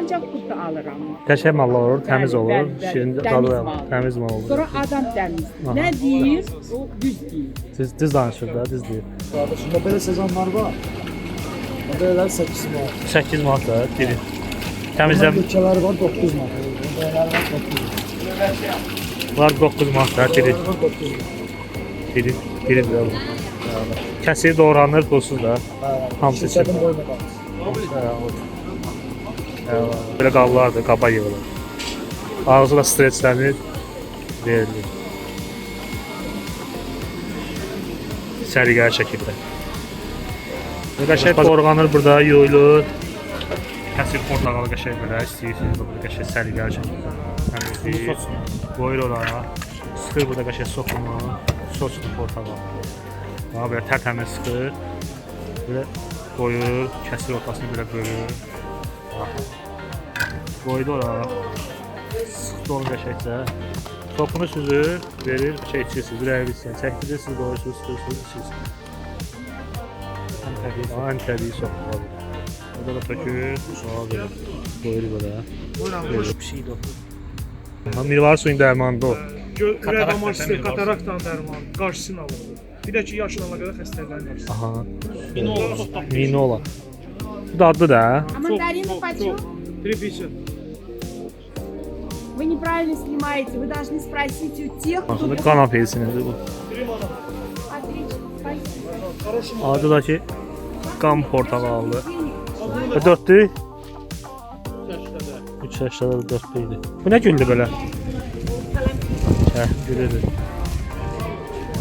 ancaq burada alıram. Qəşəng mallar olur, təmiz Bəli, olur, bəli, bəli. şirin Təmiz dadı mal. təmiz mal olur. Sonra adam təmiz. Aha. Nə deyir, o düz deyir. Düz danışır da, düz deyir. Qardaşımda belə sezonlar var. Belələr 8 manat. 8 manat da biri. Təmizləm Ülkələri var 9 manat. Belələr var 9 manat. var 9 manat da biri. Var 9 manat. Biri də bu. Kəsir doğranır, pulsuz da. Hamısı için. Şirkətin boyuna qalır. Belə qablardır, qaba yığılır. Ağzı da streçlənir, verilir. Səliqəli şəkildə. Qəşəng doğranır burada, yuyulur. Kəsir portağalı qəşəng belə, istəyirsiniz burada qəşəng səliqəli şəkildə. Təmizləyir, qoyur oraya. Sıxır burada qəşəng soxunu, soslu portağalı. Daha belə tərtəmiz sıxır. Belə qoyur, kəsir ortasını belə bölür. Qoydu oraya. Sıxdı onu qəşəngcə. Sopunu süzür, verir, içirsiniz, ürəyi çəkdirirsiniz, qoyursunuz, sıxırsınız, içirsiniz. Ən təbii sopu var. Burada da tökür, sonra verir. Qoyur belə. Boş bir şeydir o. Mirvar suyun dərmanıdır o. Ürək damarçısı, kataraktan dərmanı, qarşısını alır. Bir də ki, yaşlanana qədər xəstələrin qarşısını. Aha. Minola. Bu da adlı da. А мандарины почем? 3 50. Вы неправильно снимаете. Вы должны спросить у тех, кто... Aslında kan apelsinidir bu. Отлично, спасибо. Adı da ki qan portağalı. 4'tü. 3 yaşda da 4'tü idi. Bu nə güldü belə? Gülüdür.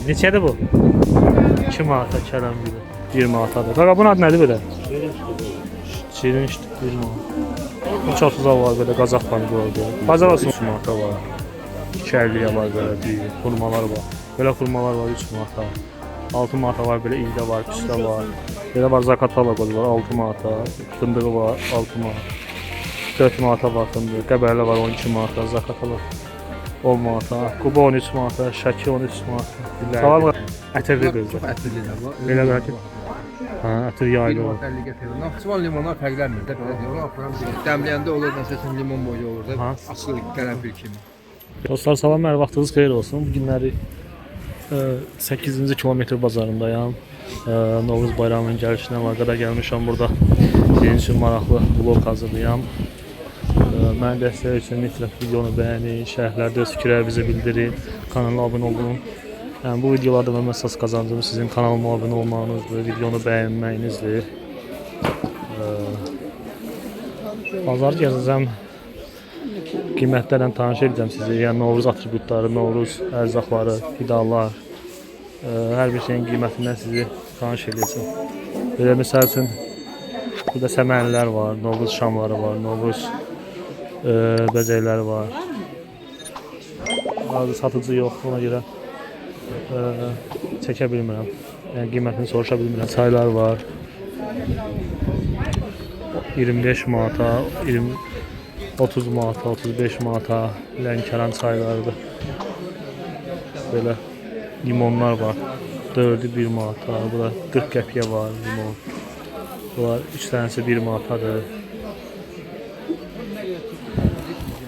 Neçədir bu? 2 manata kələm gülü. 1 manatadır. Qaqa bunun adı nədir belə? Şirin işte 1 manat. 3.30'a var belə qazaq banqı oldu. Bazar olsun 3 manata var. 2.50'ye var belə deyil. Xurmalar var. Belə xurmalar var 3 manata. 6 manata var belə ildə var, pişdə var. Belə var zakatala qozu var 6 manata. Fındığı var 6 manat. 4 manata var fındığı. Qəbərlə var 12 manata. Zakatala 10 manata. Quba 13 manata. Şəki 13 manata. Sağ ol. Ətirli belə. Çox ətirlidir bu. Belə bəlkə. Ha, ətir yaylı olur. 50 gətirir. Naxçıvan limonlar fərqlənmir də belə deyir. Onu aparan deyir. Dəmləyəndə olur məsələn limon boyu olur da. Ha. Açılır qərənfil kimi. Dostlar salam, hər vaxtınız xeyir olsun. Bu günləri 8-ci kilometr bazarındayam. Novruz bayramının gəlişinə var qədər gəlmişəm burada. Sizin üçün maraqlı vlog hazırlayam. Mən dəstək üçün mütləq videonu bəyənin, şərhlərdə öz fikirlərinizi bildirin, kanala abunə olun. Yəni bu videolarda mən əsas qazancım sizin kanalıma abunə olmağınızdır, videonu bəyənməyinizdir. Bazar gəzəcəm. Qiymətlərlə tanış edəcəm sizi. Yəni Novruz atributları, Novruz ərzaqları, qidalar, hər bir şeyin qiymətindən sizi tanış edəcəm. Belə misal üçün burada səmənlər var, Novruz şamları var, Novruz bəzəkləri var. Bazı satıcı yox, ona görə çəkə bilmirəm. Yəni qiymətini soruşa bilmirəm. Çaylar var. 25 manata, 30 manata, 35 manata Lənkəran çaylarıdır. Belə limonlar var. 4'ü 1 manata. Burada 40 qəpiyə var limon. Bunlar 3 dənəsi 1 manatadır.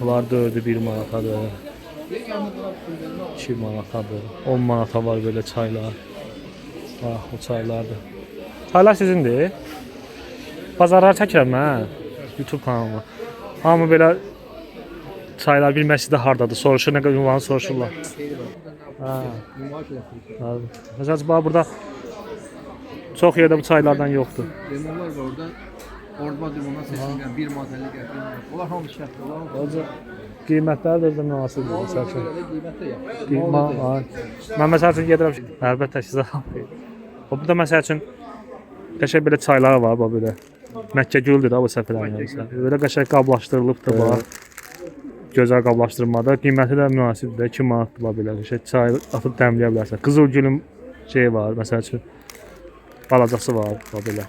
Bunlar 4'ü 1 manatadır. 2 manatadır. 10 manata var böyle çaylar. Ah, o çaylardır. Çaylar sizindir. Bazarlar çəkirəm mən YouTube kanalıma. Hamı belə çaylar bilməsi də hardadır. Soruşur, nə qədər ünvanı soruşurlar. Məsələn, burada çox yerdə bu çaylardan yoxdur. Limonlar var orada. Orada limonlar seçilən 1 manat 50 qəpik. Onlar hamısı şərtli. Olacaq. Qiymətləri də münasibdir. Məsəl üçün. Mən məsəl üçün gedirəm. Əlbəttə sizə. Burada məsəl üçün qəşəng belə çaylar var belə. Məkkə güldür da bu səfərlərin. Belə qəşəng qablaşdırılıbdır bax. Gözəl qablaşdırmada. Qiyməti də münasibdir. 2 manatdır belə. Qəşəng çay atıb dəmləyə bilərsən. Qızıl gülün şeyi var, məsəl üçün. Balacası var belə.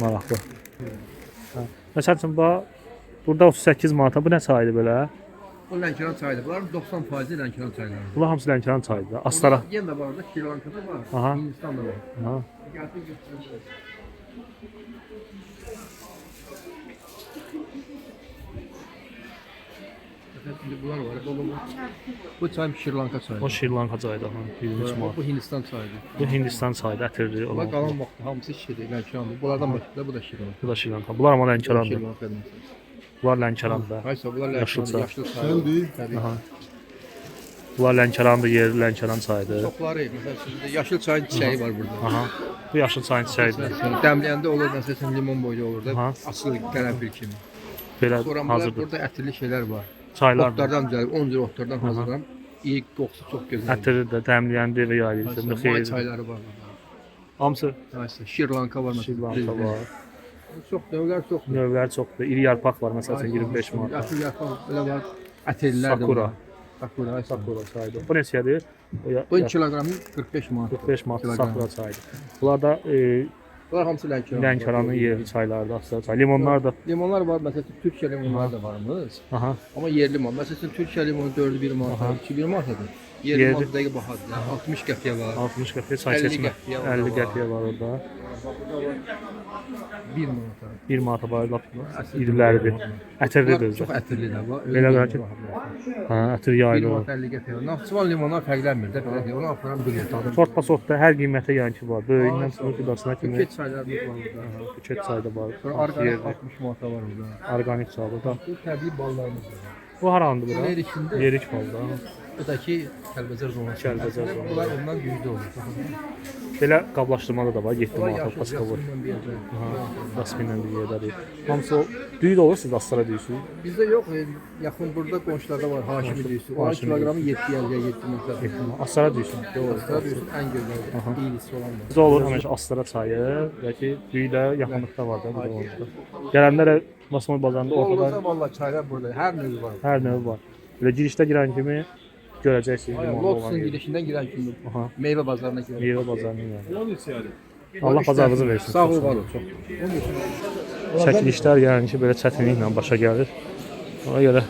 Maraqlı. Məsəl üçün bax burada 38 manata. Bu nə çaydır belə? Bu Lənkəran çayıdır. Bunların 90% Lənkəran çayları. Bunlar hamısı Lənkəran çayıdır. Astara. Yenə də var da Şrilankada var. Aha. Hindistanda var. Aha. Gəlsin götürün. Şimdi bunlar var. Bu çay Şirlanka çayı. O Şirlanka çayıdır. Ha, 23 manat. Bu Hindistan çayıdır. Bu Hindistan çayıdır, ətirli Bunlar olan. qalan vaxtı hamısı şişədir, Lənkərandır. Bunlardan başqa bu da Şirlanka. Bu da Şirlanka. Bunlar amma Lənkərandır. Şirlanka. Bunlar Lənkərandır. Haysa bunlar Yaşıl Lənkərandır, çay. yaşlı çayı. Təbii. Aha. Bunlar Lənkərandır, yerli Lənkəran çayıdır. Çoxları, məsəl üçün yaşıl çayın çiçəyi var burada. Aha. Bu yaşıl çayın çiçəyidir. Dəmləyəndə olur, məsəl üçün limon boyu olur da, Aha. açılır qərənfil kimi. Belə Sonra bunlar hazırdır. burada ətirli şeylər var. Çaylar. Otlardan düzəlib, 10 cür otlardan hazırlanıb. İyi qoxusu çox gözəl. Ətirir də, dəmləyəndə və yayılır. May çayları var burada. Hamısı Haysa Şirlanka var məsələn. Şirlanka var. Çox növlər çoxdur. Növlər çoxdur. İri yarpaq var məsələn 25 manat. Yaşıl yarpaq belə var. Ətirlilər də Sakura. var. Sakura. Sakura çayıdır. Bu neçədir? Bu 2 kiloqramı 45 manat. 45 manat Kiloqram. Sakura çayıdır. Bunlar da Bunlar hamısı Lənkəran. Lənkəranın yerli çaylarıdır, Astra çay. Limonlar da. Limonlar var, məsələn Türkiyə limonları da varmış. Aha. Amma yerli limon. Məsələn Türkiyə limonu 4'ü 1 manat, 2 1 manatadır. Yerli Yerli. limon dəqiq bahadır. 60 qəpiyə var. 60 qəpiyə çay 50 seçmə. qəpiyə var. 50 qəpiyə var orada. 1 manata. 1 manata var lap iriləridir. Ətirlidir Bunlar özü. çox ətirli də var. Belə qarşı. Ha, ətir 1 yaylı manat var. 50 qəpiyə var. Naxçıvan limonlar fərqlənmir də, belə deyir. Onu aparan bilir. Sortpa sortda hər qiymətə yanki var. Böyüyündən sınır qidasına kimi. Buket çaylarımız var burada. Buket çayda var. Sonra arqanik Yerli. 60 manata var burada. Organik çayda da. Bu təbii ballarımız var. Bu harandır bura? Yerikində. Yerik balda. Bu da ki Kəlbəcər zonası. Kəlbəcər zonası. Bunlar ondan güclü olur. Belə qablaşdırmalı da var. 7 Bunlar manata yaşıl paska var. yaşından bir yerdə. Dasminlə bir yerdədir. Hamısı o düyü də olur, siz aslara düyüsünüz. Bizdə yox, yaxın burada qonşularda var Haşimi düyüsü. 10 Haşimi kiloqramı 7-yə 7 manat. Aslara düyüsün. Astra düyüsü ən gözəldir. İyilisi olan da. Bizə olur həmişə aslara çayı, və ki düyü də yaxınlıqda var da burada olmuşda. Gələnlərə Basmoy bazarında ortada Olursa vallahi çaylar burada hər növü var. hər növ var. Belə girişdə girən kimi görəcəksiniz limonlu olan Lotusun yeri. girişindən girən kimi Aha. meyvə bazarına girir. Meyvə bazarının yanı. Allah bazarınızı versin. Sağ ol, var ol. Çəkilişlər yəni ki, belə çətinliklə başa gəlir. Ona görə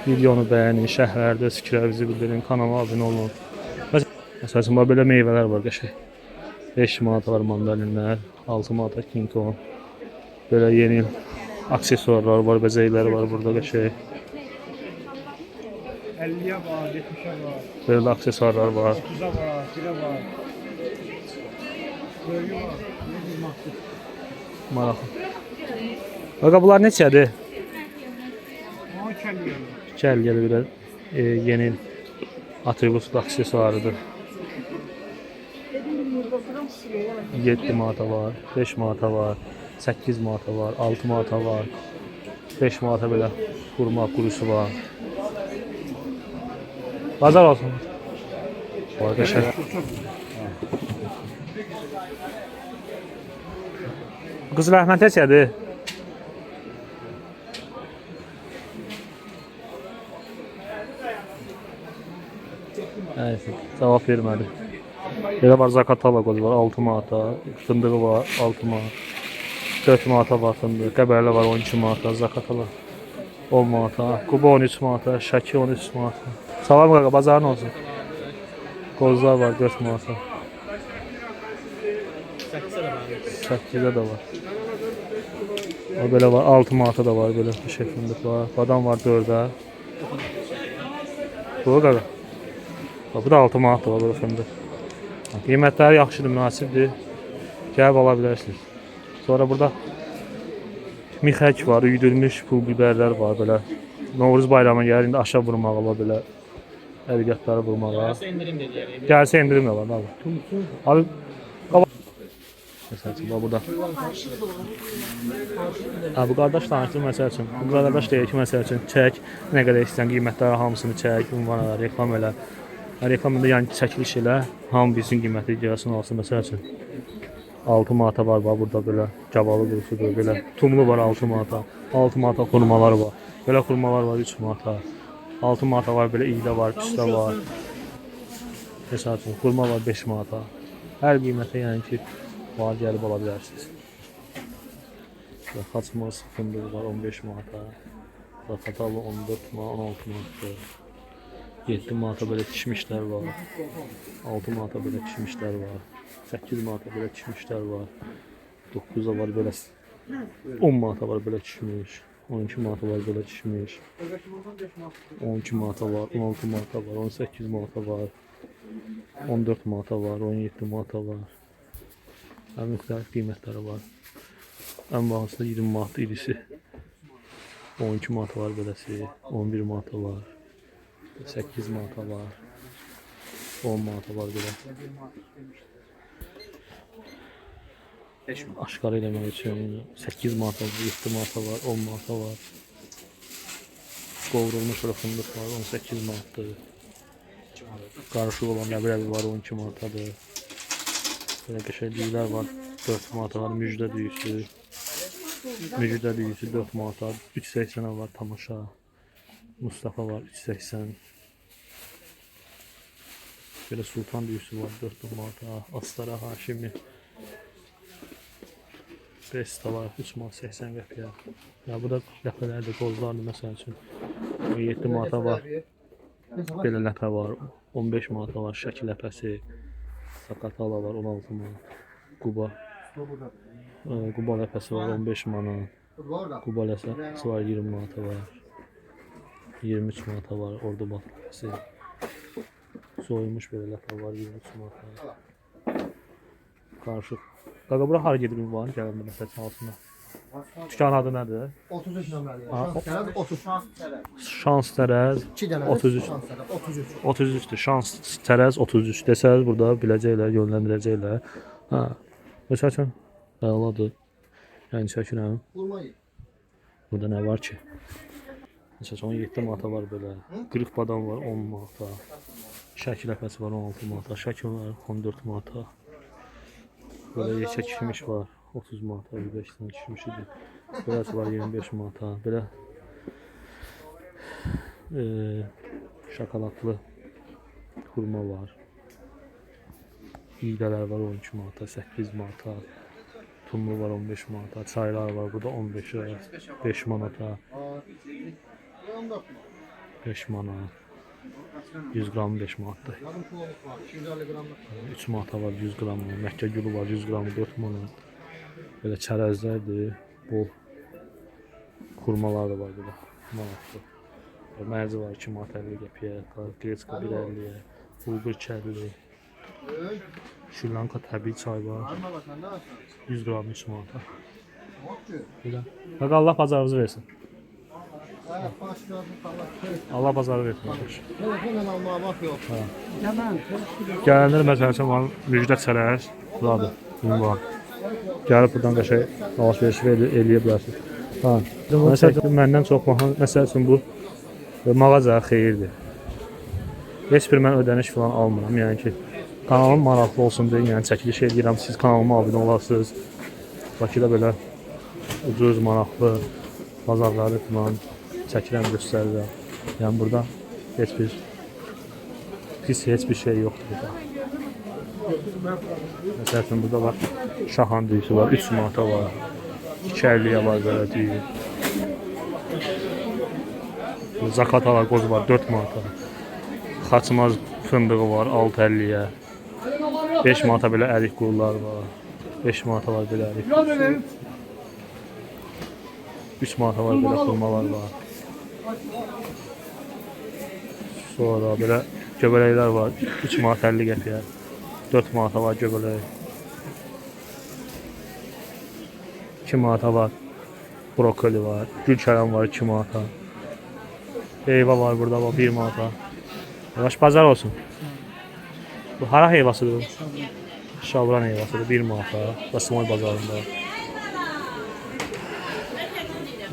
videonu bəyənin, şərhlərdə fikirlərinizi bildirin, kanala abunə olun. Məsələn, belə meyvələr var qəşəng. 5 manata var mandalinlər, 6 manata King Kong. Belə yeni aksesuarlar var, bəzəklər var burada qəşəng. 50'ye var, 70'e var, Belə də aksesuarlar var. 30'a var, 1'e var. Böyüyü var. Maraqlı. Baqa bunlar neçədir? Ama kelliye. Gəl gəl belə yeni atributlu aksesuarıdır. 7 manata var, 5 manata var, 8 manata var, 6 manata var, 5 manata belə qurma qurusu var. Bazar olsun. Var qəşəng. Qızıl Əhməd neçədir? Nəysə, cavab vermədi. Belə var, zakataloq var 6 manata, fındığı var 6 manat. 4 manata var fındığı, qəbərli var 12 manata, zakataloq 10 manata, quba 13 manata, şəki 13 manata. Salam qaqa, bazarın olsun. Qozlar var 4 manata. 8-də də var. O belə var, 6 manata da var belə qəşəng fındıq var. Badam var 4-də. Bu qaqa. Bu da 6 manat var belə fındıq. Qiymətləri yaxşıdır, münasibdir. Gəlib ala bilərsiniz. Sonra burada mixək var, üydülmüş pul biberlər var belə. Novruz bayramı gəlir, indi aşağı vurmağa var belə. Ərgətləri vurmağa. Gəlsə indirim də var abi. Abi məsəl üçün burada. Abi qardaş danışdı məsəl üçün. Bu qardaş deyir ki, məsəl üçün çək, nə qədər istəyən qiymətləri hamısını çək, ünvan elə, reklam elə. Reklamında yəni çəkiliş elə, hamı bilsin qiyməti gəlsin alsın məsəl üçün. 6 manata var burada belə, cavalı qurusudur belə. Tumlu var 6 manata, 6 manata xurmalar var. Belə xurmalar var 3 manata. 6 manata var belə iydə var, püstə var. Məsəl üçün xurma var 5 manata. Hər qiymətə yəni ki, var gəlib ala bilərsiniz. Xaçmaz fındığı var 15 manata. Zafatalı 14 manata, 16 manata. 7 manata belə kişmişlər var. 6 manata belə kişmişlər var. 8 manata belə kişmişlər var. 9-a var belə 10 manata var belə kişmiş. 12 manata var belə kişmiş. 12 manata var, 16 manata var, 18 manata var. 14 manata var, 17 manata var. Həm müxtəlif qiymətləri var. Ən bahalısı da 20 manat irisi. 12 manata var beləsi, 11 manata var. 8 manata var. 10 manata var belə. Aşkarı eləmək üçün 8 manata var, 7 manata var, 10 manata var. Qovrulmuş fındıq var, 18 manatdır. Qarışıq olan nəbirəvi var, 12 manatadır. Belə qəşəngliklər var, 4 manata var, müjdə düyüsü. Müjdə düyüsü 4 manata, 3.80 var tamaşa. Mustafa var, 3.80. Belə Sultan düyüsü var, 4 manata. Astara Haşimi. Besta var, 3 manat 80 qəpiyə. Ya bu da ləpələrdir, qozlardır məsəl üçün. 7 manata var. Belə ləpə var, 15 manata var, şəkil ləpəsi. Sakatala var, 16 manat. Quba. Quba ləpəsi var, 15 manat. Quba ləpəsi var, 20 manata var. 23 manata var, ordu bat ləpəsi. Soyulmuş belə ləpə var, 23 manata. Qarışıq. Qaqa bura hara gedir ünvanı gələndə məsələn altında? Dükan adı nədir? 33 nömrəli. Şans tərəz 30. Şans tərəz 2 dənə 33. şans tərəz 33. 33'dür. Şans tərəz 33 desəz burada biləcəklər, yönləndirəcəklər. Hə. Məsəl üçün əladır. Yəni çəkirəm. Vurmayı. Burada nə var ki? Məsələn 17 manata var belə. 40 badam var 10 manata. Şəkil ləpəsi var 16 manata. Şəkil var 14 manata. Böyle yekə kişmiş var 30 manata, 55 tane kişmiş idi. Biraz var 25 manata. Belə şokoladlı xurma var. İğdələr var 12 manata, 8 manata. Tumlu var 15 manata. Çaylar var burada 15'e, 5 manata. 5 manat. 100 qram 5 manatdır. 3 manata var 100 qram. Məkkə gülü var 100 qramı 4 manat. Belə çərəzlərdir. Bol xurmalar da var burada. Manatdır. Mərci var 2 manat 50 qəpiyə. Qreçka 1.50-yə. Bulgur 2.50. Şrilanka təbii çay var. 100 qram 3 manata. Belə. Bax Allah bazarınızı versin. Allah bazarı versin. Telefonla almağa vaxt yox. Gələnlər məsəl üçün var müjdə çərəz. Buradır. Ünvan. Gəlib buradan qəşəng alış-veriş eləyə bilərsiniz. Ha. Məsəl üçün məndən çox məsəl üçün bu mağaza xeyirdir. Heç bir mən ödəniş falan almıram. Yəni ki, kanalım maraqlı olsun deyə yəni çəkiliş edirəm. Siz kanalıma abunə olasınız. Bakıda belə ucuz, maraqlı bazarları falan çəkirəm, göstərirəm. Yəni burada heç bir şey yoxdur burada. Məsəl üçün burada var şahan düyüsü var, 3 manata var. 2.50'yə var belə düyü. Zakatala qoz var 4 manata. Xaçmaz fındığı var 6.50'yə. 5 manata belə ərik qurlar var. 5 manata var belə ərik. 3 manata var belə xurmalar var. Sonra belə göbələklər var. 3 manat 50 qəpiyə. 4 manata var göbələk. 2 manata var. Brokoli var. Gül kələm var 2 manata. Heyva var burada var 1 manata. Yavaş bazar olsun. Bu hara heyvasıdır? Şavran heyvasıdır 1 manata. Basmoy bazarında.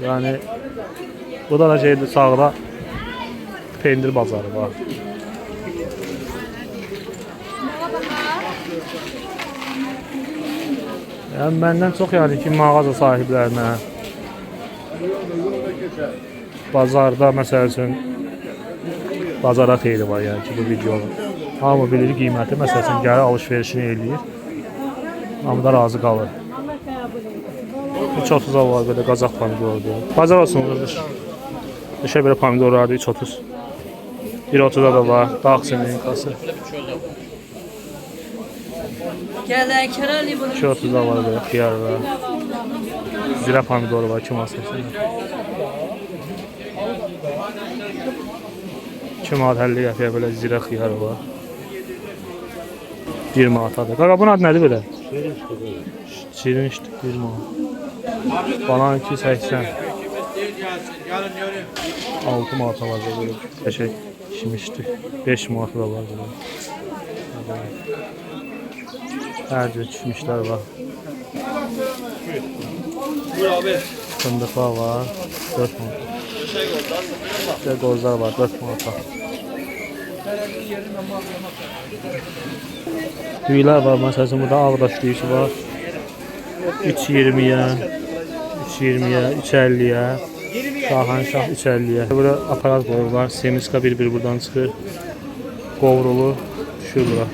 Yani burada da şeydir sağda pendir bazarı var. Yəni məndən çox yəni ki mağaza sahiblərinə bazarda məsəl üçün bazara xeyri var yəni ki bu videonun. Hamı bilir qiyməti məsəl üçün gəlir alış-verişini eləyir. Hamı da razı qalır. 3.30'a var böyle Qazaq pomidordur. Bazar olsun qardaş. Düşə belə pomidorlardır 3.30. 1.30'da da var Dağsının kası. Gələ kərəli bunu. 2.30'da var böyle xiyar var. Zirə pomidoru var 2.80. 2 manat 50 qəpiyə belə zirə xiyarı var. 1 manatadır. Qaqa bunun adı nədir belə? Şirin işdir 1 manat. Banan 280. 6 manata var böyle. Qəşəng pişmişdir. 5 manata da var belə. Hər cür pişmişlər var. Fındıqlar var 4 manat. İşte qozlar var 4 manata. Düyülər var, məsələn burada ağdaş düyüsü var. 3.20-yə, 3.20-yə, 3.50-yə, Şahanşah 3.50-yə. Burada aparat qoyurlar, semiska bir-bir buradan çıxır. Qovrulu düşür bura.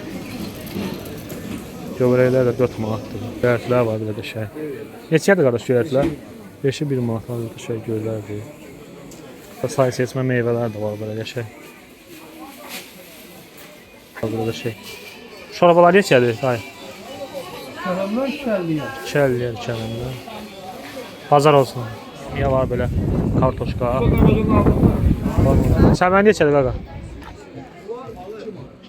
Gövrəklər də 4 manatdır. Göyərtilər var belə qəşəng. Neçədir qardaş göyərtilər? 5-i 1 manat var, qəşəng göyərlərdir. Say seçmə meyvələr də var belə qəşəng. Burada qəşəng. Şorabalar neçədir? Say. Adamlar şəlliyə. 2.50-yə, 2.50-yə. Bazar olsun. Niyə var belə kartoşka? Sən mənə neçədir qaqa?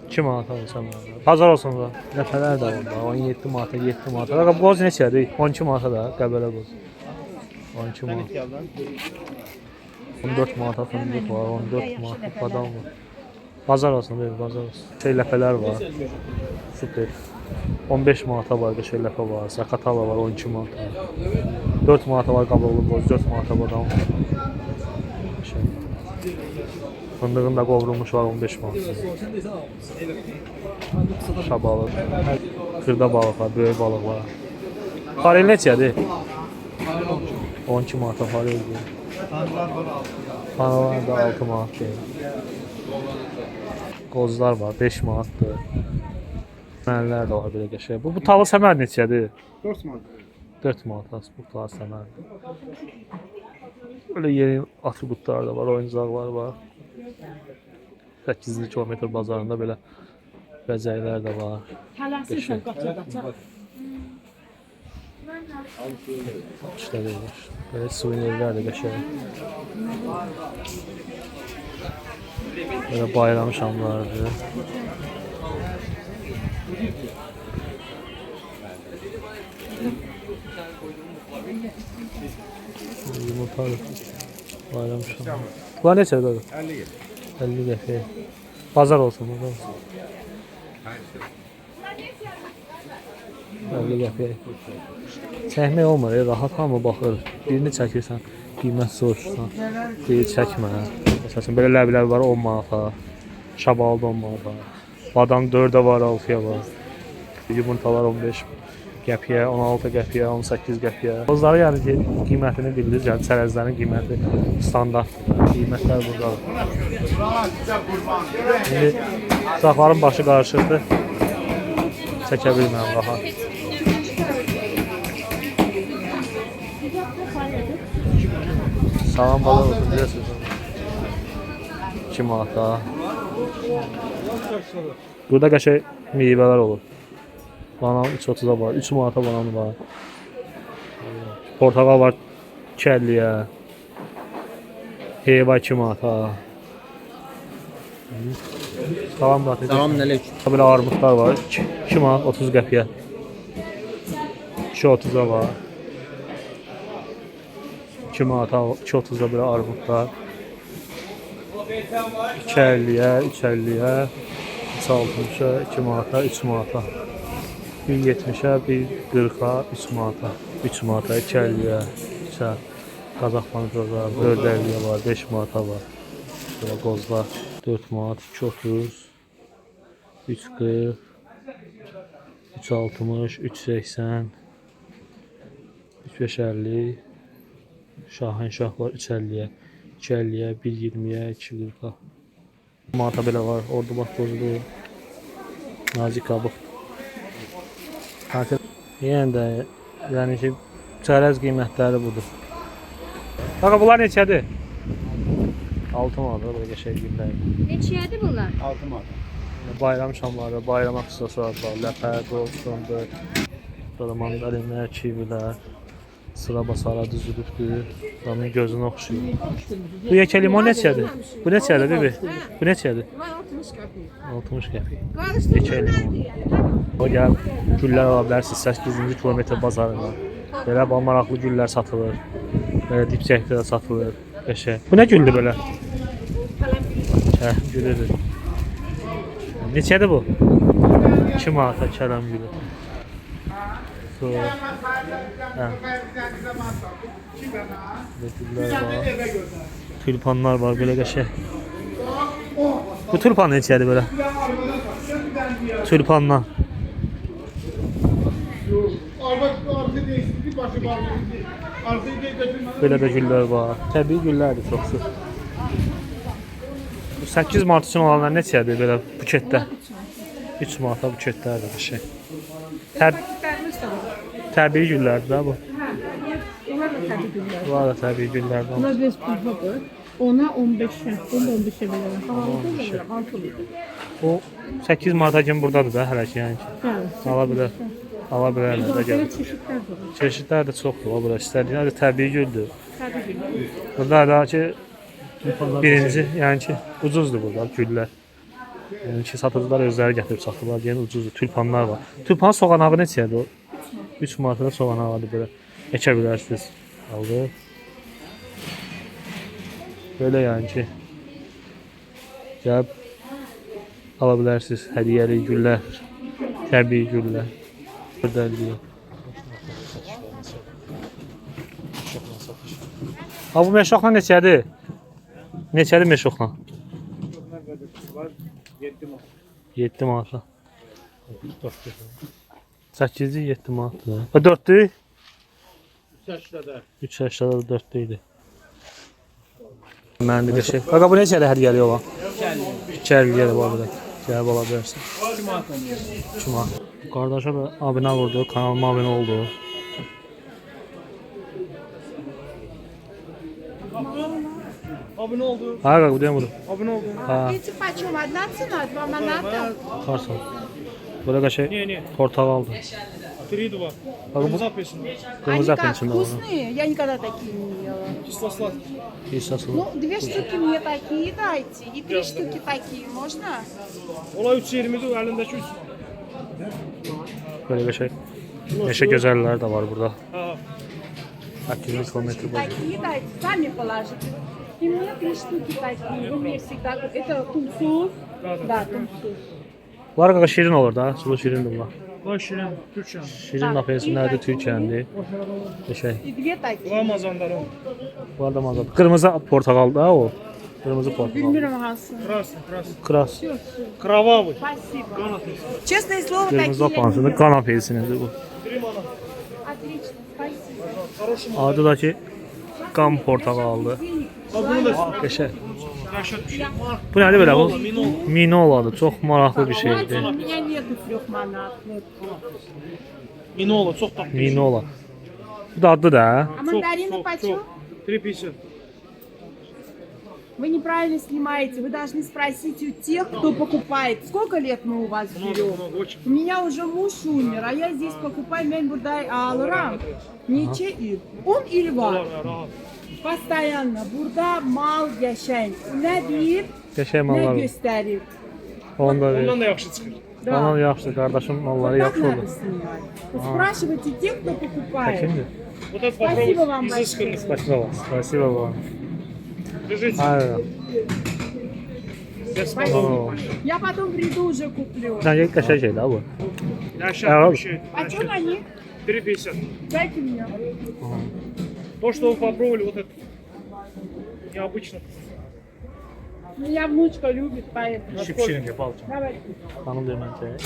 2 manat alırsan mənə. Bazar olsun da. Ləpələr də var. 17 manata, 7 manata. Qaqa bu qoz neçədir? 12 manata da Qəbələ qoz. 12 manat. 14 manata fındıq var, 14 manata badam var. Bazar olsun, deyil, bazar olsun. Şey ləpələr var. Super. 15 manata var, bir şey ləpə var. Zakatala var, 12 manata. 4 manata var qabıqlı qoz, 4 manata badam var. Şey. Fındığın da qovrulmuş var 15 manata. Şabalı. Xırda balıq var, böyük balıq var. Farel neçədir? 12 manata fareldir. Panalar da 6 manatdır. Qozlar var 5 manatdır. Mənlər də var belə qəşəng. Bu talı səmər neçədir? 4 manat. 4 manat bu talı səmərdir. Böyle yeni atributlar da var, oyuncaqlar var. 8 kilometr bazarında belə bəzəklər də var. Tələsirsən, qaçaq. İşte deyir. Böyle suvenirlər də qəşəng. Böyle bayram şamlarıdır. Yumurtalı bayram şamı. Bunlar neçədir qaqa? 50 qəpik. Bazar olsun, bazar olsun. 50 qəpik. Çəkmək olmur, rahat hamı baxır. Birini çəkirsən, qiymət soruşursan. Deyir çəkmə. Məsələn, belə ləblər var 10 manata. Şabalda 10 manata. Badam 4-ə var, 6-ya var. Yumurtalar 15 qəpiyə, 16 qəpiyə, 18 qəpiyə. Qozları yəni ki, qiymətini bildiriz, yəni çərəzlərin qiyməti standartdır. Qiymətlər buradadır. İndi uşaqların başı qarışıqdır. Çəkə bilməm rahat. Sağlam balık olsun, bilirsiniz. 2 manata. Burada qəşəng meyvələr olur. Banan 3.30-a var, 3 manata banan var. Portakal var 2.50-yə. Heyva 2 manata. Salam da. Salam aleyküm. Belə armudlar var, 2 manat 30 qəpiyə. 2.30-a var. 2 manata, 2.30-a belə armudlar. 2.50-yə, 3.50-yə, 3.60-a, 2 manata, 3 manata. 1.70-ə, 1.40-a, 3 manata. 3 manata, 2.50-yə, 3-ə. Qazaq pomidorlar, 4.50-yə var, 5 manata var. Belə qozlar 4 manat, 2.30, 3.40, 3.60, 3.80, 3.50. Şahanşah var 3.50-yə, 2.50-yə, 1.20-yə, 2.40-a. Manata belə var, orada bax qozudur. Nazik qabıq. Yəni də, yəni ki, çərəz qiymətləri budur. Qaqa, bunlar neçədir? 6 manat, belə qəşəng güllər. Neçədir bunlar? 6 manat. Bayram şamları, bayram aksesuarlar, ləpə, qol, fındır, sonra mandarinlər, kivilər. Sıra basara düzülübdür. Adamın gözünü oxşuyur. Bu yekə limon neçədir? Bu neçədir bibi? Bu neçədir? 60 qəpik. Yekə limon. O gəl güllər ala bilərsiniz 8-ci kilometr bazarında. Belə maraqlı güllər satılır. Belə dipçəkdə də satılır. Qəşəng. Bu nə güldür belə? Gülüdür. Neçədir bu? 2 manata kələm gülü. Sonra tulpanlar var böyle qəşəng. Bu tulpan neçədir belə? Tulpanlar. Belə də güllər var. Təbii güllərdir çoxsu. 8 mart üçün olanlar neçədir belə buketdə? 3 manata buketlərdir qəşəng. Təbii güllərdir də bu. Bunlar da təbii güllərdir. Bunlar bez pulpadır. Ona 15 cent, bunu 15'e verelim. Havalıda verelim, 6 litre. O 8 marta kimi buradadır da hələ ki yəni ki. Evet. Ala bilər. Ala bilərlər də Böyle gəlir. çeşitler var. Çeşidlər də çoxdur, o bura istədiyiniz də təbii güldür. Tabii ki. Burada da ki birinci, yəni ki ucuzdur burada güllər. Yəni ki satıcılar özləri gətirib satırlar, yəni ucuzdur. Tulpanlar var. Tulpan soğanağı neçədir o? 3 manata soğanağı belə əkə bilərsiniz. Aldı. Böyle yəni ki gəlib ala bilərsiniz hədiyyəli güllər, təbii güllər. Gördəliyor. Ha bu meşoxla neçədir? Neçədir meşoxla? 7 manat. 8-dir 7 manatdır. Ha 4-dür? 3-8'də 4 idi. Mənim bir şey. Qaqa bu neçədir hədiyyəli olan? 2 hədiyyəli var burada. Gəlib ala bilərsən. 2 manat. Qardaşa da abunə vurdu, kanalıma abunə oldu. Abone oldu. Ha qaqa bu deyəm budur. Abone oldu. Ha, Эти почем? Одна цена, 2 маната? qarsan. Böyle qəşəng Ne? portağaldır. 3-2. Qaqa bu Kırmızı apelsin. qırmızı Они ətin как, içində var. вкусные? Я никогда такие не ела. Кисло-сладкий. Hissası Ну, var. 2 штуки мне такие дайте, и 3 штуки такие, можно? Olay 3.20'dir, elindeki 3. Böyle qəşəng meşə gözəlləri də var burada. Ha. 8 kilometr boyu. Такие дайте, сами положите. И мне 3 штуки такие. Вы мне всегда... Это тумсус? Да, тумсус. Bunlar qaqa şirin olur da, sulu şirindir bunlar. Baş şirin, Türkçen. Şirin apelsinlər də Türkiyəndi. Qəşəng. И 2 такие. Ramazanların. Bu arada mazat. Qırmızı portağal da o. Qırmızı portağal. Bilmiyorum hansı. Красный. Kras. Кровавый. Спасибо. Kan apelsin. Честное слово, Qırmızı такие. apelsini qan apelsinidir bu. 3 manat. Отлично, спасибо. Хороший. Adı da ki qan portağaldır. Ha bunu da Qəşəng. yaşat bir şey. Bu nədir belə bu? Minol. Minoladır. Çox maraqlı bir У şeydir. меня нету 3 манат. Вот. Minola çok tatlı. Minola. Bu da adlı da. А мандарины почем? 3.50. Вы неправильно снимаете. Вы должны спросить у тех, кто покупает. Сколько лет мы у вас живем? Много, очень. У меня уже муж умер, а я здесь покупаю мен бурдай алырам. Нече ир. Он или var? Rahat. Постоянно. Burada mal yaşayın. Ne deyip, Qəşəng ne mallar var. gösterir. Onda Ondan da yaxşı çıxır. Tamam yaxşı qardaşım malları Так yaxşı надо olur. снимать. Вот спрашивайте тех, кто покупает. Şimdi. Вот это Спасибо вам попробуй. Изысканный. Спасибо вам. Спасибо вам. Держите. Hayır. Я Спасибо. Oo. Я потом приду уже куплю. Sən qəşəng şeydir ha bu. Yaşat bir şey. Почем они? 3.50. Дайте мне. То, что вы попробовали, вот это необычно. Меня внучка любит, поэтому. Şipşirin gibi alacağım. Давайте. Tanım demən ki.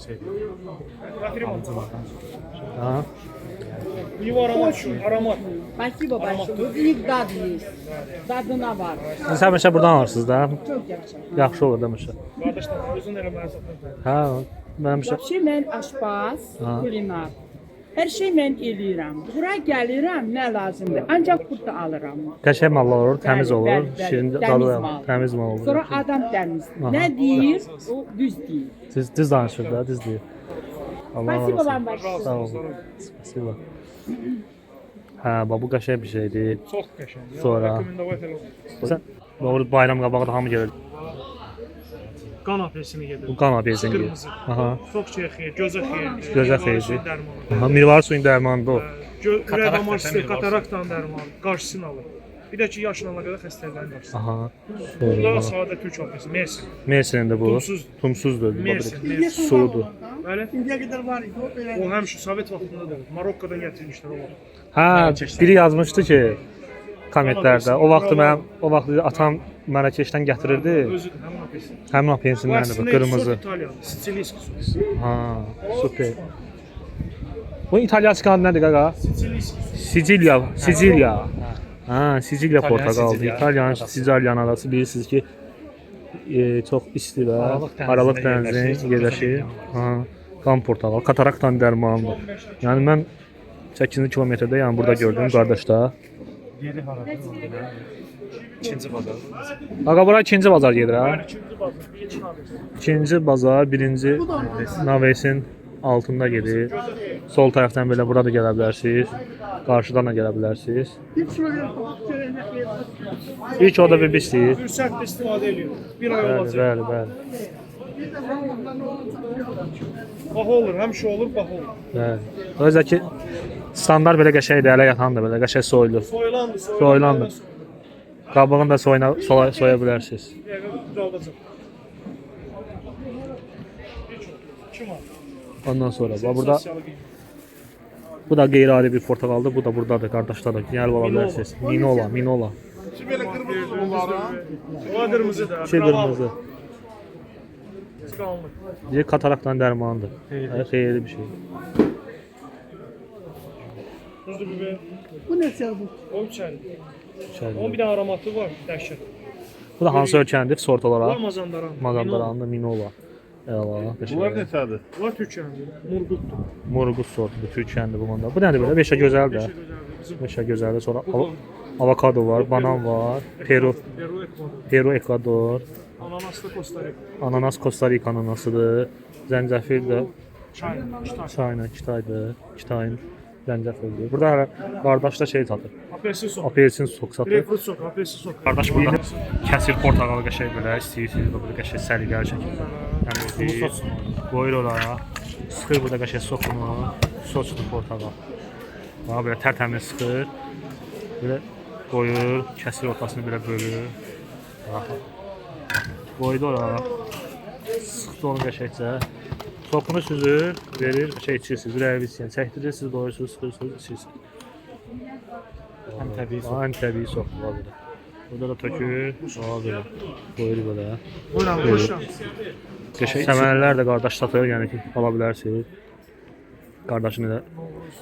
Şey. Ha. У него аромат еще. Аромат. Спасибо большое. Вот у них дад есть. Dadına var. Sən məşə buradan alırsınız da. Çok yakışır. Yaxşı olur demişə. Kardeşler, özün eləməyə satın. Ha, mənim şey. Вообще ben aşpaz, Ha. kulinar. Her şey ben eləyirəm. Bura gəlirəm, nə lazımdır. Ancaq burada alıram. Qəşəng mallar olur, təmiz Bəli, olur, bəli, bəli. şirin Təmiz dadı, mal. təmiz mal olur. Sonra adam təmiz. Aha. Nə deyir, o düz deyir. Düz danışır da, düz deyir. Allah Спасибо razı вам olsun. большое. Sağ olun. Спасибо. Hə, bax bu qəşəng bir şeydir. Çox qəşəngdir. Sonra? Rekomendovat elə. Sən doğru bayram qabağında hamı gəlir. Qan apelsini gedir. Bu qan apelsini gedir. Qırmızı. Aha. Çox şey xeyir, gözə xeyirdir. Gözə Mirvari xeyirdir. suyun dərmanı. Aha, mirvari suyun dərmanıdır o. Ürək damar sistemi, kataraktan dərmanı, qarşısını alır. Bir də ki, yaşla əlaqədar xəstəliklərin qarşısını. Aha. Bunda Sonra. sadə türk apelsi, Mersin. Mersin'də bu. Tumsuzdur. Tumsuzdur. Mersin, Mersin. Suludur. Bəli. İndiyə qədər var idi o belə. O həmişə Sovet vaxtında da Marokkodan gətirmişlər o vaxt. Hə, biri yazmışdı ki, kommentlərdə. O vaxt atam Mərakeşdən gətirirdi. Özüdür, həmin apelsi. Həmin Bu apelsinlərdir, əslində qırmızı. sot İtalyan, Siciliski sos. Ha, super. Bu İtalyanski adı nədir qaqa? Siciliski. Sicilya. Ha, Sicilya portağaldır. Sicilya İtalyan, arası. Sicilyan arası bilirsiniz ki, çox isti və Aralıq dənizində yerləşir. Ha, qan portağal, kataraktan dərmanıdır. Yəni mən 8 kilometrdə, yəni burada gördüm qardaşda. Yeri haradır orada. İkinci bazar. Qaqa bura ikinci bazar gedir ha. İkinci bazar, birinci nabız. İkinci bazar, birinci Navesin altında gedir. Sol tərəfdən belə bura da gələ bilərsiniz. Qarşıdan da gələ bilərsiniz. Bir kilo verir. İlk orada bir istəyir. Fürsət də istifadə ediyor. Bir ay Bəli, olacaq. bəli, bəli. Bax olur, həmişə olur, bax olur. Bəli. Özə ki standart belə qəşəngdir, ələ yatandır belə, qəşəng soyulur. Soyulandı, Soyulandı. Qabığını da soya bilərsiniz. Düzaldacaq. Kim var? Ondan sonra bax burada bu da qeyri-adi bir portağaldır. Bu da burdadır, qardaşlar da. Gəlib ala bilərsiniz. Minola, Minola. O qırmızıdır. Şey qırmızı. Qalınlıq. Bir kataraktan dərmanıdır. Xeyirli bir şey. Düzdür bu be. Bu neçə bu? O içəri. Şəhərdə. Onun bir də aromatı var, dəhşət. Bu da hansı ölkənidir sort Bu olaraq? Mazandaran. Mazandaranlı Minola. Əla, Bunlar qəşəng. neçədir? Var Türkiyəndə. Murqutdur. Morgus sortudur, Türkiyəndə bu manda. Bu nədir belə? Beşə gözəldir. Beşə gözəldir. Bizim Beşə gözəldir. Sonra avokado var, banan var, Peru, Peru Ekvador. Peru, Ekvador, Ananaslı Costa Rica. ananas Costa Rica ananasıdır. Zəncəfil də Çay. Çay. çayla Kitaydır. Kitayın zəncəfildir. Burada hələ qardaş da şey satır. Apelsin sok. Apelsin sok satır. Greyfurt sok, apelsin sok. Qardaş burada kəsir portağalı qəşəng belə istəyirsiniz belə qəşəng səliqəli şəkildə. Yəni qoyur ora. Sıxır burada qəşəng sokunu, soslu portağal. Bax belə tərtəmiz sıxır. Belə qoyur, kəsir ortasını belə bölür. Bax. Qoydu ora. Sıxdı onu qəşəngcə. Sokunu süzür, verir, şey içirsiniz, ürəyiniz istəyən. Çəkdirirsiniz, qoyursunuz, sıxırsınız, içirsiniz. Ən təbii sok var burada. Burada da tökür, belə. Qoyur belə. Buyurun, hoşlan. Səmənələr də qardaş satır, yəni ki, ala bilərsiniz. Qardaşın elə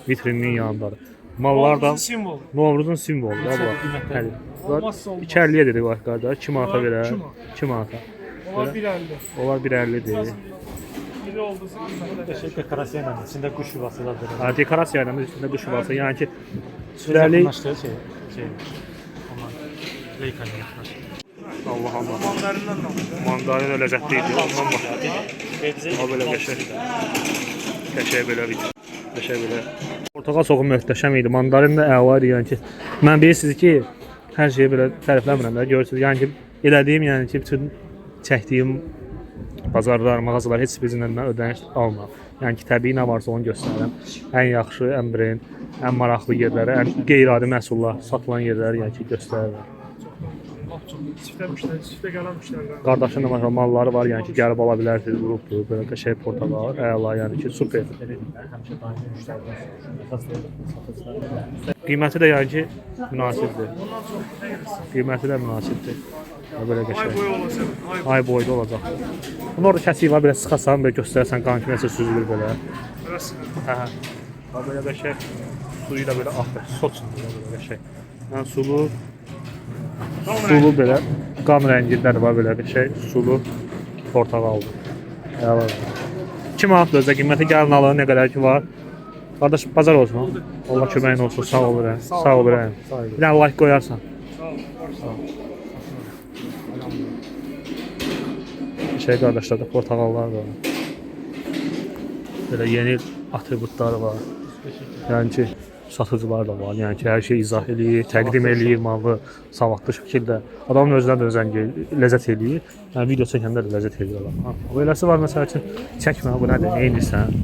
vitrininin yanındadır. Mallar da Simvol. Novruzun simvoludur da bu. Həli. Olmazsa olmaz. 2.50-yə dedik var qardaş, 2 manata verər. 2 manata. Onlar 1.50. Onlar 1.50-dir. Biri oldu. Dekorasiya ilə içində quş yuvası da var. Ha, dekorasiya ilə üstündə quş yuvası, yəni ki, sürəli şey. Onlar Leykanın yaxınlaşır. Allah Allah. Mandarindan danışır. Mandarin da ləzzətli idi. Ondan bax. O belə qəşəng. Qəşəng belə bir. Qəşəng belə. Portağal soğuğu möhtəşəm idi. Mandarin də əla idi. Yəni ki, mən bilirsiniz ki, hər şeyi belə tərifləmirəm də görürsüz. Yəni ki, elədiyim, yəni ki, bütün çəkdiyim bazarlar, mağazalar heç birindən mən ödəniş almam. Yəni ki, təbii nə varsa onu göstərirəm. Ən yaxşı, ən brend, ən maraqlı yerləri, ən qeyri-adi məhsullar satılan yerləri yəni ki, göstərirəm. Çiftə müştəri, çiftə gələn müştərilər. Qardaşın da məsələn malları var, yəni ki, gəlib ala bilərsiniz, qrupdur, belə qəşəng portağal, əla, yəni ki, super. Həmişə daimi müştərilər satırlar. Qiyməti də yəni ki, münasibdir. Qiyməti də münasibdir. Belə Ay qəşəng. boyu olacaq. Ay boyda olacaq. Bunu orada kəsik var, belə sıxasan, belə göstərsən, qan kimi nəsə süzülür belə. Burası. Hə. Belə qəşəng suyu da belə axır, soçundur belə qəşəng. Yəni sulu belə qan rəngində də var belə qəşəng sulu portağaldır. Əla. 2 manat özdə qiyməti gəlin alın nə qədər ki var. Qardaş bazar olsun. Allah köməyin olsun. Sağ ol rəhim. Sağ ol rəhim. Bir dənə like qoyarsan. Sağ ol. Şey qardaşlarda portağallar var. Belə yeni atributları var. Yəni ki, satıcılar da var. Yəni ki, hər şey izah eləyir, təqdim eləyir malı savadlı şəkildə. Adamın özünə də özən ləzzət eləyir. Yəni video çəkəndə də ləzzət eləyir adam. Ha, beləsi var məsəl üçün, çəkmə bu nədir, nə edirsən?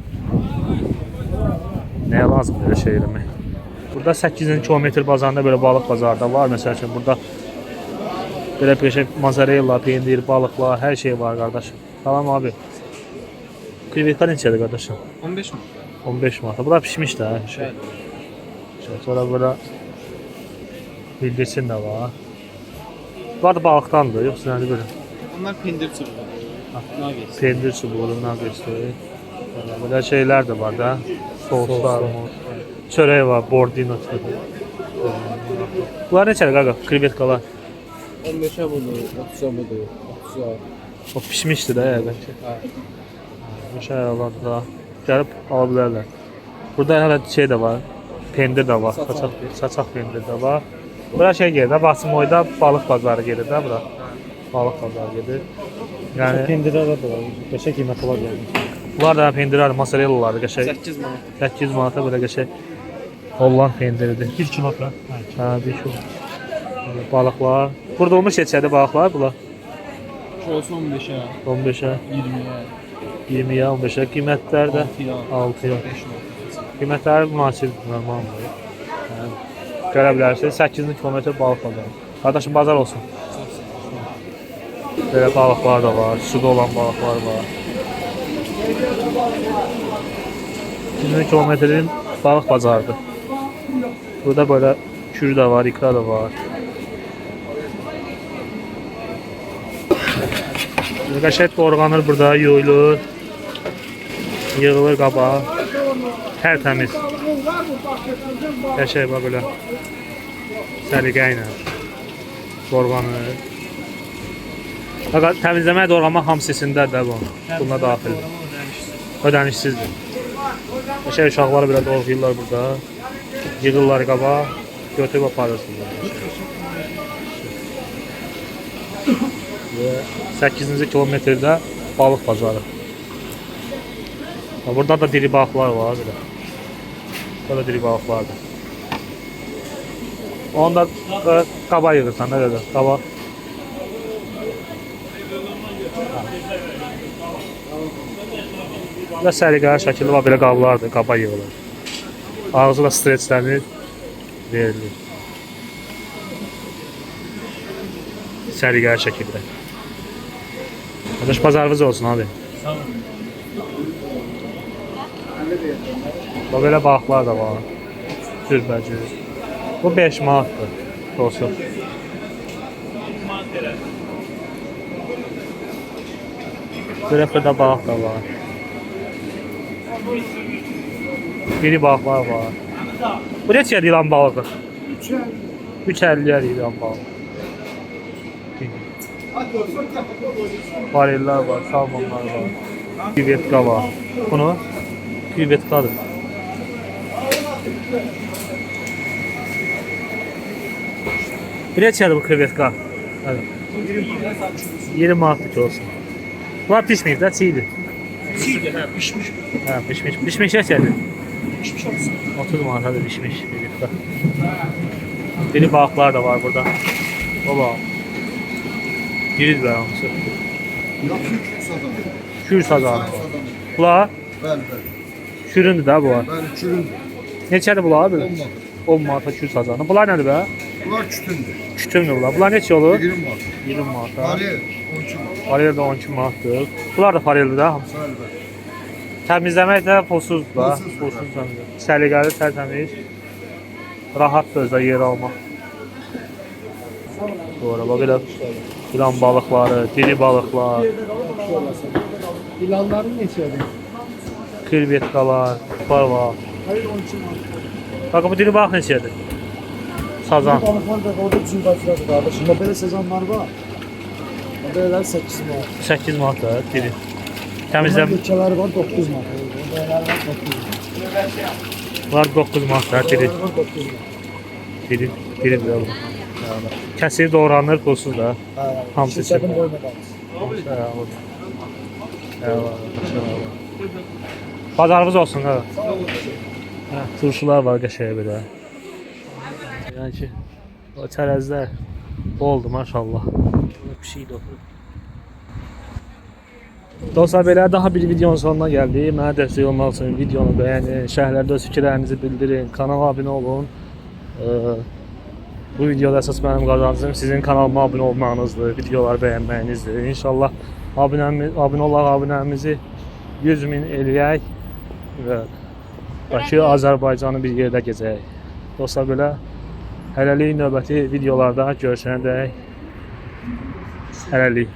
Nəyə lazım belə şey eləmək? Burada 8 kilometr bazarında belə balıq bazarı da var. Məsəl üçün burada belə peşə mozzarella, pendir, balıqlar, hər şey var qardaşım. Salam abi. Krevetka neçədir qardaşım? 15 mi? 15 manat. Bunlar pişmiş də. Şey. Sonra burada bildirsin də var. Bunlar da balıqdandır, yoxsa nədir belə? Onlar pendir çubuğu. Nuggets. Pendir çubuğu, nuggetsdir. Belə şeylər də var da. Soslar, çörək var, bordino çörək. Bunlar neçədir qaqa? Krevetkalar. 15'e budur, 30'a budur, 30'a. O pişmişdir də bəlkə. Bu şeylər da gəlib ala bilərlər. Burada hələ şey də var. Pendir də var, saçaq pendir də var. Bura şey gedir də, Basimoyda balıq bazarı gedir də bura. Balıq bazarı gedir. Yəni Pendirlər də var. Qəşəng qiymət olar yəni. bunlar da pendirlər, mozzarella qəşəng 8 manat. 800 manata belə qəşəng Holland pendiridir. 1 kiloqram. Hə, bir şu. Balıqlar. Burada olmuş neçədir balıqlar bunlar? Şu olsun 15'e, 15-ə, 20'ye, 20-yə, 15-ə qiymətlər də 6'ya, 6-ya. 5 manat. Qiymətləri münasib, normaldır. Yəni, görə bilərsiniz, 8 kilometr balıq bazarı. Qardaşım, bazar olsun. Belə balıqlar da var, suda olan balıqlar var. 8 kilometrin balıq bazarıdır. Burada böyle kür də var, ikra da var. Qəşəng doğranır burada, yuyulur, yığılır qabağa. Tərtəmiz. Qəşəng bax belə. Səliqə ilə doğranır. Təmizləmək, doğramaq hamısındədir də bu. Buna daxildir. Ödənişsizdir. Qəşəng uşaqları belə doğrayırlar burada. Yığırlar qabağa, götürüb aparırsınlar. 8-ci kilometrdə balıq bazarı. Burada da diri balıqlar var. Burada diri balıqlardır. Onu da qaba yığırsan, nə qədər? Qaba. Və səliqəli şəkildə var, belə qablardır, qaba yığılır. Ağzı da streçlənir, verilir. Səliqəli şəkildə. Qardaş, bazarınız olsun abi. Sağ olun. Belə balıqlar da var. Cürbəcür. Bu 5 manatdır. Olsun. Qırıqda balıq da var. Yeni balıqlar var. Bu neçədir ilan balığı? 3.50'yə ilan balığı. Variller var, salmonlar var. Krevetka var. Bunu krevetkadır. Bir neçədir bu krevetka? Evet. 20 manatlık olsun. Bunlar pişməyib də, çiğdir. Çiğdir, hə, pişmiş. Hə, pişmiş. Pişmiş neçədir? Pişmiş olsun. 30 manatadır pişmiş krevetka. Diri balıqlar da var burada. Baba. Diridir də hamısı. Kür sazanı var. Bunlar? Bəli, bəli. Küründür də bunlar. Bəli, kürün Neçədir bunlar? 10 manat. 10 manata kür sazanı. Bunlar nədir bə? Bunlar kütündür. Kütümdür bunlar. Bunlar neçə olur? 20 manat. 20 manata. Paraya 12 manat. Parayel də 12 manatdır. Bunlar da parayeldir də hamısı. Bəli, bəli. Təmizləmək də pulsuzdur da. Pulsuz, Pulsuz təmizləmək. Səliqəli, tərtəmiz. Rahatdır özdə yer almaq. Sonra bax belə ilan balıqları, diri balıqlar, İlanların neçədir? krevetkalar var. Hayır 12 manat. Bax bu diri balıq neçədir? Sazan. Balıqlar da orada bizim bakıradır qardaşım. Belə sezonlar var. Belələr 8 manat. 8 manat da diri. Təmizləm. Ülkələri var 9 manat. Belələr var 9 manat. Var 9 manat da diri. Var 9 manat. Diri, diri də olur. Kəsir doğranır, pulsuz da. Hamısı Şirkətin üçün. boyuna qalır. Pazarınız olsun ha. Hə, turşular var qəşəng belə. Yəni ki, o çərəzlər oldu maşallah. Pişik də. Dostlar, belə daha bir videonun sonuna gəldik. Mənə dəstək olmaq üçün videonu bəyənin, şərhlərdə öz fikirlərinizi bildirin, kanala abunə olun. Bu videoda əsas mənim qazancım sizin kanalıma abunə olmağınızdır, videoları bəyənməyinizdir. İnşallah abunə olaq, abunəmizi 100.000 eləyək və Bakı, Azərbaycanı bir yerdə gezək. Dostlar, belə hələlik növbəti videolarda görüşənədək hələlik.